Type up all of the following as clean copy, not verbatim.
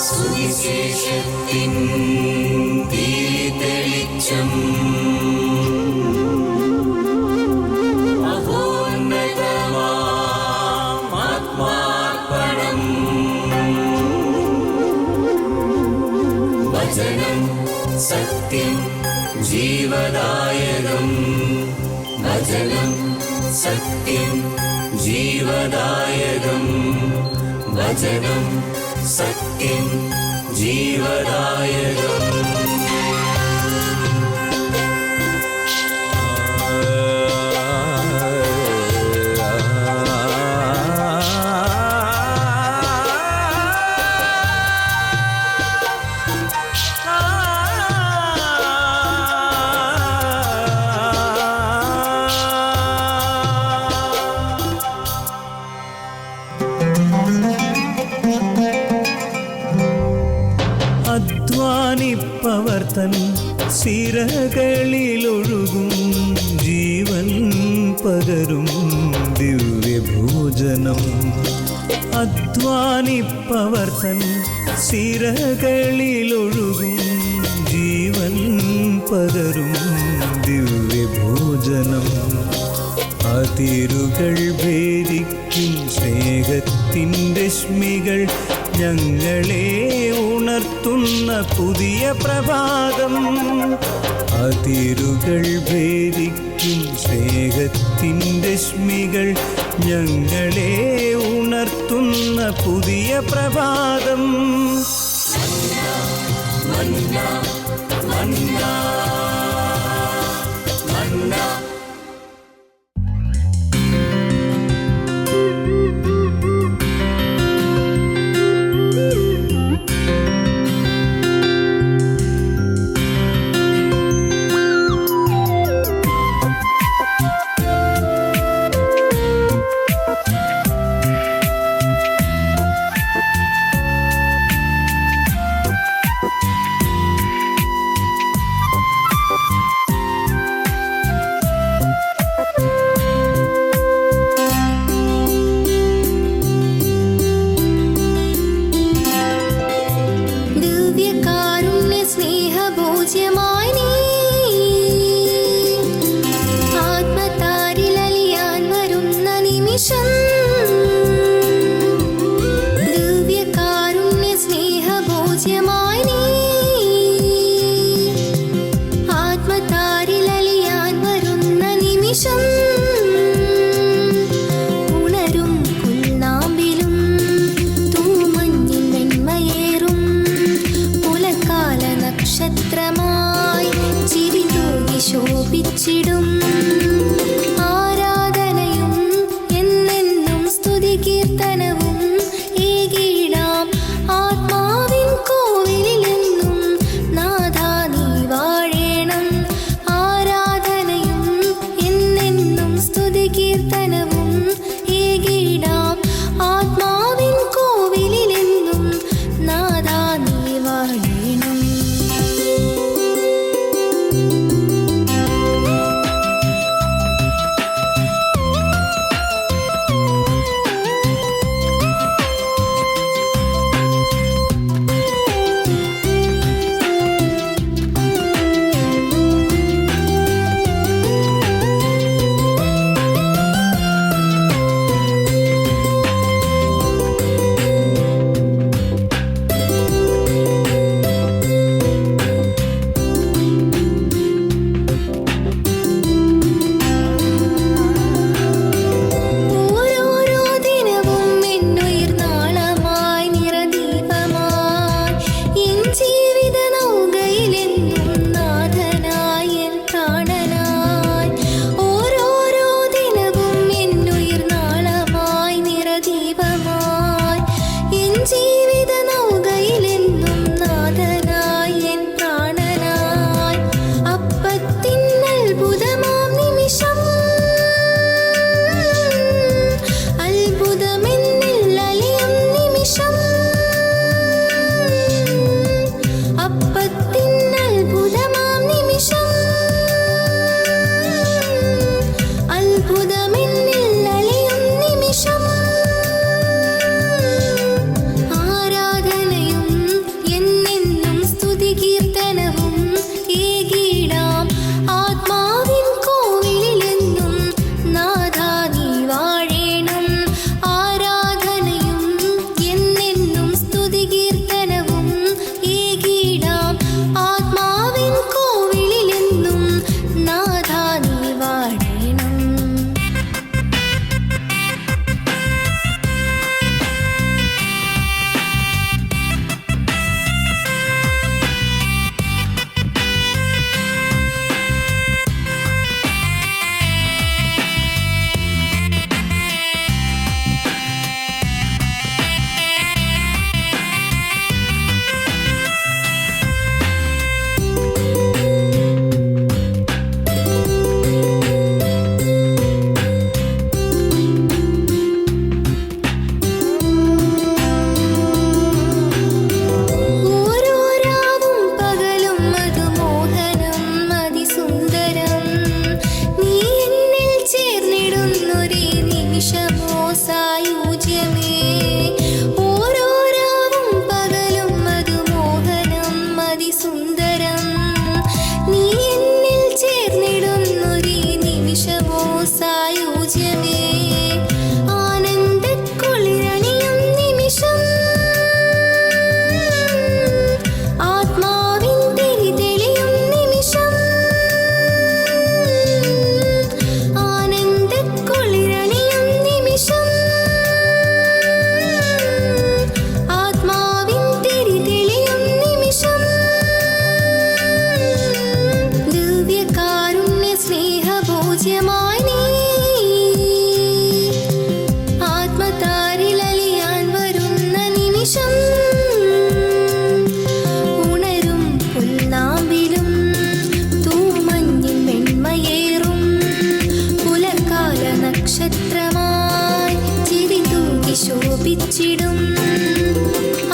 സുവിശേഷത്തിൻ തീതെളിച്ചം ആത്മാർപ്പണം വചനം സത്യം ജീവദായകം വചനം സത്യം ജീവദായകം വചനം സത്യം ജീവദായകം. അധ്വാനിപ്പവർത്തൻ സിരകളിലൊഴുകും ജീവൻ പകരും ദിവ്യഭോജനം. അധ്വാനിപ്പവർത്തൻ സിരകളിലൊഴുകും ജീവൻ പകരും ദിവ്യഭോജനം. അതിരുകൾ ഭേദിക്കും സ്നേഹത്തിൻ രശ്മികൾ ഞങ്ങളെ ഉണർത്തുന്ന പുതിയ പ്രഭാതം. അതിരുകൾ ഭേദിക്കും സ്നേഹത്തിൻ രശ്മികൾ ഞങ്ങളെ ഉണർത്തുന്ന പുതിയ പ്രഭാതം. മന്ന മന്ന മന്ന നക്ഷത്രമാ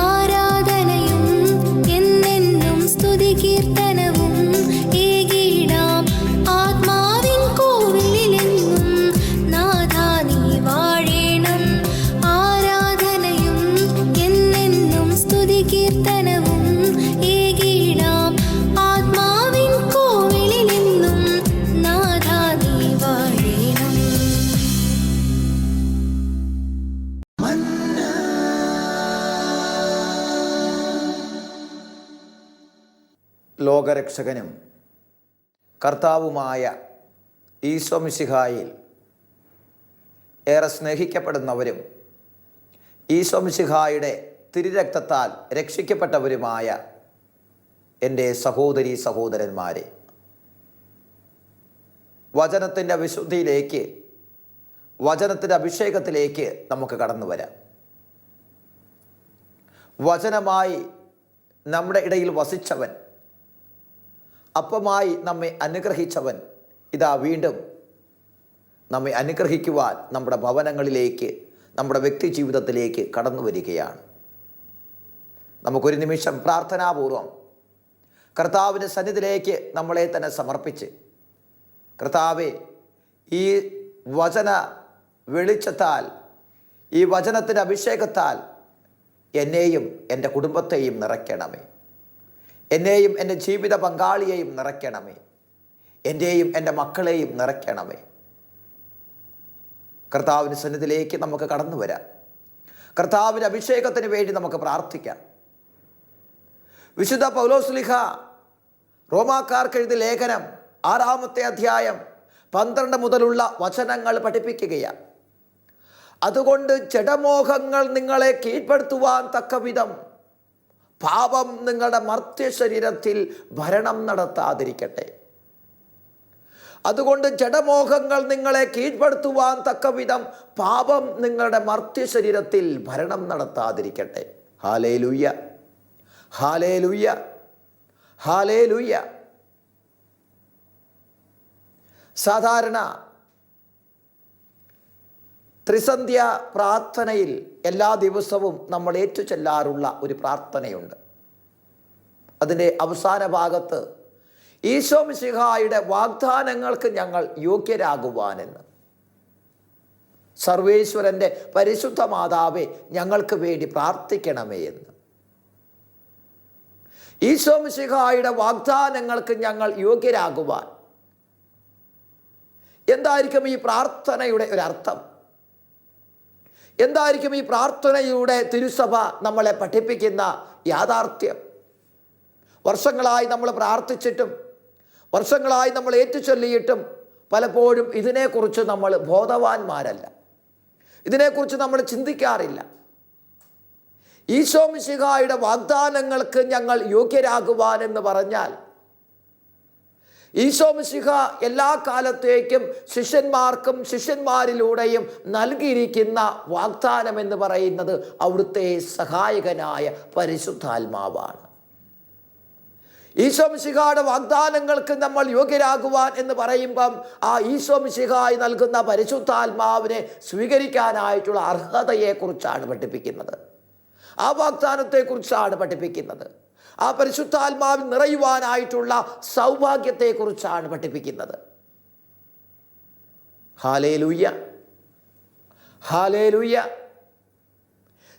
ആരാധനയും എന്നെന്നും സ്തുതി കീർത്തനവും ഏകീടാം ആത്മാവിൻ കോവിലെങ്ങും നാഥാ നീ വാഴേണം. ആരാധനയും എന്നെന്നും സ്തുതി കീർത്തനവും ഏകീടാം ആത്മാവിൻ കോവിലെങ്ങും നാഥാ നീ വാഴേണം. ലോകരക്ഷകനും കർത്താവുമായ ഈശോ മിശിഹായിൽ ഏറെ സ്നേഹിക്കപ്പെടുന്നവരും ഈശോ മിശിഹായുടെ തിരുരക്തത്താൽ രക്ഷിക്കപ്പെട്ടവരുമായ എൻ്റെ സഹോദരീ സഹോദരന്മാരെ, വചനത്തിൻ്റെ വിശുദ്ധിയിലേക്ക്, വചനത്തിൻ്റെ അഭിഷേകത്തിലേക്ക് നമുക്ക് കടന്നു വരാം. വചനമായി നമ്മുടെ ഇടയിൽ വസിച്ചവൻ, അപ്പമായി നമ്മെ അനുഗ്രഹിച്ചവൻ ഇതാ വീണ്ടും നമ്മെ അനുഗ്രഹിക്കുവാൻ നമ്മുടെ ഭവനങ്ങളിലേക്ക്, നമ്മുടെ വ്യക്തി ജീവിതത്തിലേക്ക് കടന്നു വരികയാണ്. നമുക്കൊരു നിമിഷം പ്രാർത്ഥനാപൂർവം കർത്താവിൻ്റെ സന്നിധിയിലേക്ക് നമ്മളെ തന്നെ സമർപ്പിച്ച്, കർത്താവേ, ഈ വചന വെളിച്ചത്താൽ, ഈ വചനത്തിൻ്റെ അഭിഷേകത്താൽ എന്നെയും എൻ്റെ കുടുംബത്തെയും നിറയ്ക്കണമേ. എന്നെയും എൻ്റെ ജീവിത പങ്കാളിയെയും നിറയ്ക്കണമേ. എൻ്റെയും എൻ്റെ മക്കളെയും നിറയ്ക്കണമേ. കർത്താവിൻ്റെ സന്നിധിയിലേക്ക് നമുക്ക് കടന്നു വരാം. കർത്താവിൻ്റെ അഭിഷേകത്തിന് വേണ്ടി നമുക്ക് പ്രാർത്ഥിക്കാം. വിശുദ്ധ പൗലോസ്ലീഹ റോമാക്കാർക്ക് എഴുതിയ ലേഖനം 6-ാമത്തെ അധ്യായം 12 മുതലുള്ള വചനങ്ങൾ പഠിപ്പിക്കുകയാണ്. അതുകൊണ്ട് ജഡമോഹങ്ങൾ നിങ്ങളെ കീഴ്പ്പെടുത്തുവാൻ തക്കവിധം പാപം നിങ്ങളുടെ മർത്യ ശരീരത്തിൽ ഭരണം നടത്താതിരിക്കട്ടെ. അതുകൊണ്ട് ജഡമോഹങ്ങൾ നിങ്ങളെ കീഴ്പ്പെടുത്തുവാൻ തക്കവിധം പാപം നിങ്ങളുടെ മർത്യ ശരീരത്തിൽ ഭരണം നടത്താതിരിക്കട്ടെ. Hallelujah, hallelujah, hallelujah. സാധാരണ ത്രിസന്ധ്യ പ്രാർത്ഥനയിൽ എല്ലാ ദിവസവും നമ്മൾ ഏറ്റുചൊല്ലാറുള്ള ഒരു പ്രാർത്ഥനയുണ്ട്. അതിൻ്റെ അവസാന ഭാഗത്ത് ഈശോ മിശിഹായുടെ വാഗ്ദാനങ്ങൾക്ക് ഞങ്ങൾ യോഗ്യരാകുവാനെന്ന്, സർവേശ്വരൻ്റെ പരിശുദ്ധ മാതാവേ ഞങ്ങൾക്ക് വേണ്ടി പ്രാർത്ഥിക്കണമേ എന്ന്. ഈശോ മിശിഹായുടെ വാഗ്ദാനങ്ങൾക്ക് ഞങ്ങൾ യോഗ്യരാകുവാൻ എന്തായിരിക്കും ഈ പ്രാർത്ഥനയുടെ ഒരർത്ഥം? എന്തായിരിക്കും ഈ പ്രാർത്ഥനയുടെ തിരുസഭ നമ്മളെ പഠിപ്പിക്കുന്ന യാഥാർത്ഥ്യം? വർഷങ്ങളായി നമ്മൾ പ്രാർത്ഥിച്ചിട്ടും, വർഷങ്ങളായി നമ്മൾ ഏറ്റുചൊല്ലിയിട്ടും പലപ്പോഴും ഇതിനെക്കുറിച്ച് നമ്മൾ ബോധവാന്മാരല്ല, ഇതിനെക്കുറിച്ച് നമ്മൾ ചിന്തിക്കാറില്ല. ഈശോ മിശിഹായുടെ വാഗ്ദാനങ്ങൾക്ക് ഞങ്ങൾ യോഗ്യരാകുവാൻ എന്ന് പറഞ്ഞാൽ, ഈശോ മിശിഹ എല്ലാ കാലത്തേക്കും ശിഷ്യന്മാർക്കും ശിഷ്യന്മാരിലൂടെയും നൽകിയിരിക്കുന്ന വാഗ്ദാനം എന്ന് പറയുന്നത് അവിടുത്തെ സഹായകനായ പരിശുദ്ധാത്മാവാണ്. ഈശോ മിശിഹായുടെ വാഗ്ദാനങ്ങൾക്ക് നമ്മൾ യോഗ്യരാകുവാൻ എന്ന് പറയുമ്പം ആ ഈശോ മിശിഹായി നൽകുന്ന പരിശുദ്ധാത്മാവിനെ സ്വീകരിക്കാനായിട്ടുള്ള അർഹതയെക്കുറിച്ചാണ് പഠിപ്പിക്കുന്നത്. ആ വാഗ്ദാനത്തെക്കുറിച്ചാണ് പഠിപ്പിക്കുന്നത്. ആ പരിശുദ്ധാത്മാവിൽ നിറയുവാനായിട്ടുള്ള സൗഭാഗ്യത്തെക്കുറിച്ചാണ് പഠിപ്പിക്കുന്നത്. Hallelujah, hallelujah.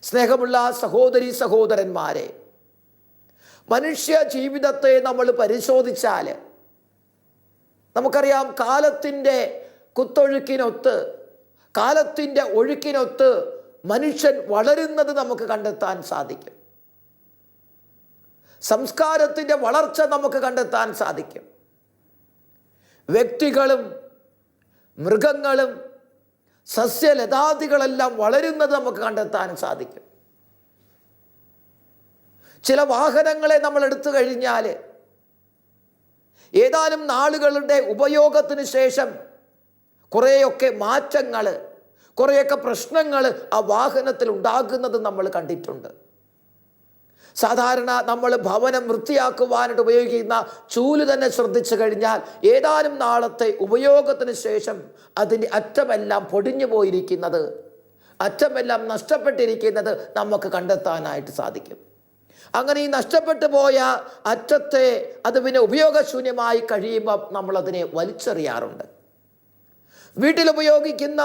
സ്നേഹമുള്ള സഹോദരീ സഹോദരന്മാരെ, മനുഷ്യ ജീവിതത്തെ നമ്മൾ പരിശോധിച്ചാൽ നമുക്കറിയാം, കാലത്തിൻ്റെ കുത്തൊഴുക്കിനൊത്ത്, കാലത്തിൻ്റെ ഒഴുക്കിനൊത്ത് മനുഷ്യൻ വളരുന്നത് നമുക്ക് കണ്ടെത്താൻ സാധിക്കും. സംസ്കാരത്തിൻ്റെ വളർച്ച നമുക്ക് കണ്ടെത്താൻ സാധിക്കും. വ്യക്തികളും മൃഗങ്ങളും സസ്യലതാദികളെല്ലാം വളരുന്നത് നമുക്ക് കണ്ടെത്താൻ സാധിക്കും. ചില വാഹനങ്ങളെ നമ്മൾ എടുത്തു കഴിഞ്ഞാൽ ഏതാനും നാളുകളുടെ ഉപയോഗത്തിന് ശേഷം കുറേയൊക്കെ മാറ്റങ്ങൾ, കുറേയൊക്കെ പ്രശ്നങ്ങൾ ആ വാഹനത്തിൽ ഉണ്ടാകുന്നത് നമ്മൾ കണ്ടിട്ടുണ്ട്. സാധാരണ നമ്മൾ ഭവനം വൃത്തിയാക്കുവാനായിട്ട് ഉപയോഗിക്കുന്ന ചൂല് തന്നെ ശ്രദ്ധിച്ചു കഴിഞ്ഞാൽ ഏതാനും നാളത്തെ ഉപയോഗത്തിന് ശേഷം അതിൻ്റെ അറ്റമെല്ലാം പൊടിഞ്ഞു പോയിരിക്കുന്നത് അറ്റമെല്ലാം നഷ്ടപ്പെട്ടിരിക്കുന്നത് നമുക്ക് കണ്ടെത്താനായിട്ട് സാധിക്കും. അങ്ങനെ ഈ നഷ്ടപ്പെട്ടു പോയ അറ്റത്തെ അത് പിന്നെ ഉപയോഗശൂന്യമായി കഴിയുമ്പോൾ നമ്മളതിനെ വലിച്ചെറിയാറുണ്ട്. വീട്ടിൽ ഉപയോഗിക്കുന്ന